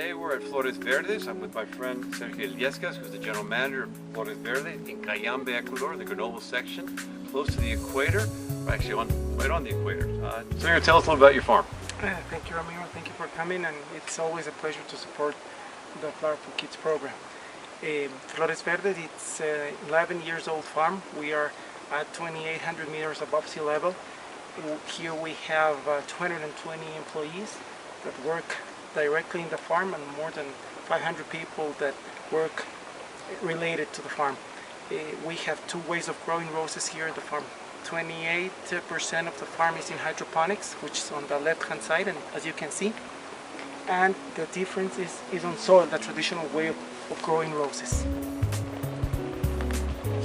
Today we're at Flores Verdes. I'm with my friend Sergio Illescas, who's the general manager of Flores Verdes in Cayambe, Ecuador, the granola section, close to the equator, actually right on the equator. Sergio, tell us a little about your farm. Thank you, Ramiro. Thank you for coming, and it's always a pleasure to support the Flower for Kids program. Flores Verdes, it's an 11 years old farm. We are at 2,800 meters above sea level. Here we have 220 employees that work directly in the farm, and more than 500 people that work related to the farm. We have two ways of growing roses here at the farm. 28% of the farm is in hydroponics, which is on the left hand side, and as you can see, and the difference is on soil, the traditional way of growing roses.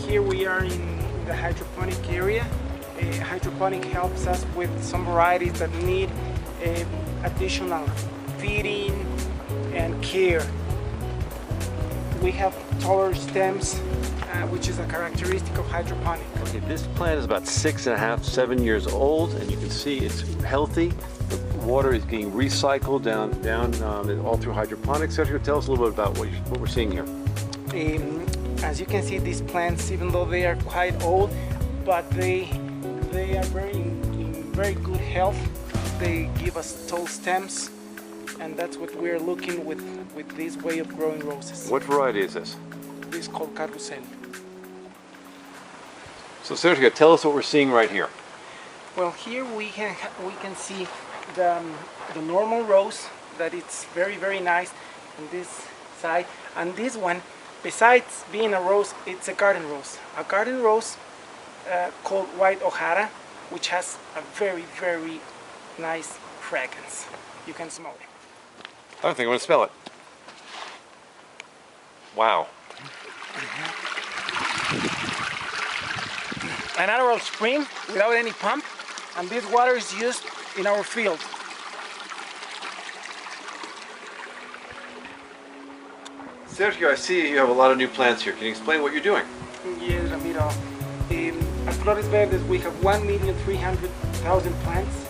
Here we are in the hydroponic area. Hydroponic helps us with some varieties that need additional feeding and care. We have taller stems, which is a characteristic of hydroponic. Okay, this plant is about 6.5, 7 years old, and you can see it's healthy. The water is getting recycled down all through hydroponics. Sergio, tell us a little bit about what we're seeing here. As you can see, these plants, even though they are quite old, but they are in very good health. They give us tall stems, and that's what we're looking with this way of growing roses. What variety is this? This is called Carrusel. So Sergio, tell us what we're seeing right here. Well, here we can see the normal rose, that it's very nice on this side, and this one, besides being a rose, it's a garden rose. A garden rose called White Ojara, which has a very nice fragrance. You can smell it. I don't think I'm going to smell it. Wow. A natural spring without any pump, and this water is used in our field. Sergio, I see you have a lot of new plants here. Can you explain what you're doing? Yes, Ramiro. At Flores Verdes we have 1,300,000 plants.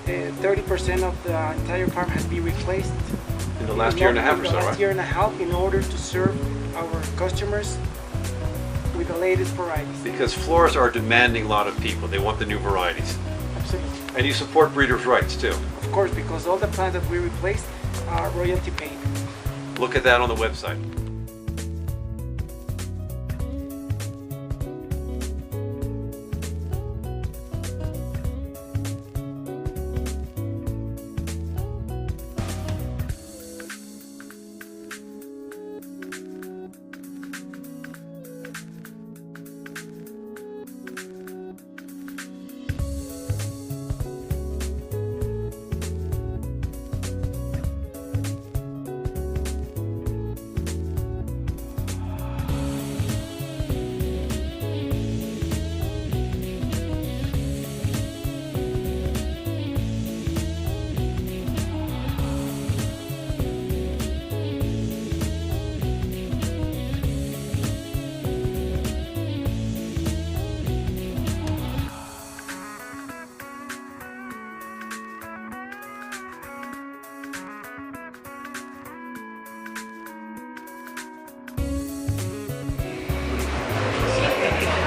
30% of the entire farm has been replaced. In the last year and a half or so, right? Last year and a half, in order to serve our customers with the latest varieties. Because florists are demanding a lot of people. They want the new varieties. Absolutely. And you support breeders' rights too. Of course, because all the plants that we replace are royalty paid. Look at that on the website.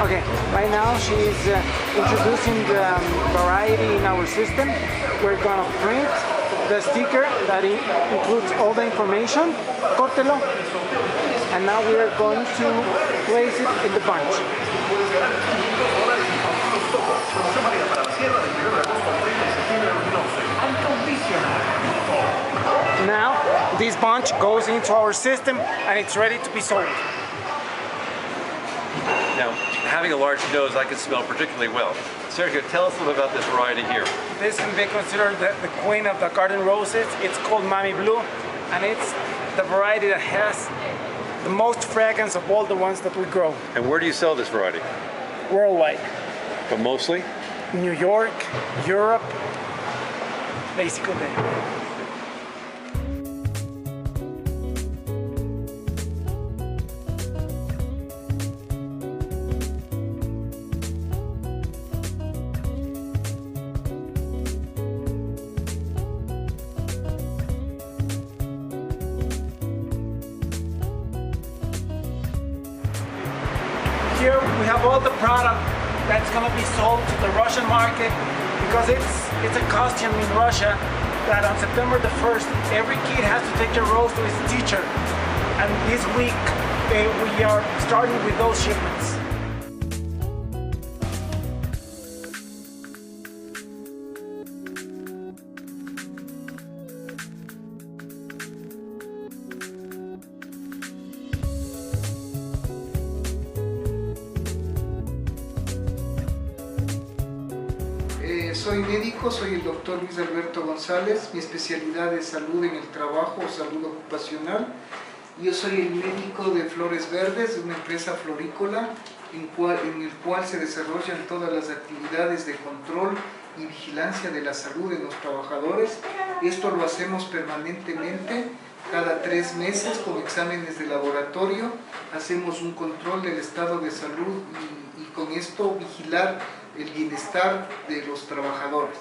Okay, right now she's introducing the variety in our system. We're gonna print the sticker that includes all the information. Córtelo. And now we are going to place it in the bunch. Now this bunch goes into our system and it's ready to be sold. Now, having a large nose, I can smell particularly well. Sergio, tell us a little about this variety here. This can be considered the queen of the garden roses. It's called Mami Blue, and it's the variety that has the most fragrance of all the ones that we grow. And where do you sell this variety? Worldwide. But mostly? New York, Europe, basically there. Here we have all the product that's going to be sold to the Russian market because it's a custom in Russia that on September the 1st, every kid has to take a rose to his teacher. And this week, we are starting with those shipments. Soy médico, soy el doctor Luis Alberto González, mi especialidad es salud en el trabajo o salud ocupacional. Yo soy el médico de Flores Verdes, una empresa florícola en el cual se desarrollan todas las actividades de control y vigilancia de la salud de los trabajadores. Esto lo hacemos permanentemente, cada 3 meses con exámenes de laboratorio, hacemos un control del estado de salud y con esto vigilar el bienestar de los trabajadores.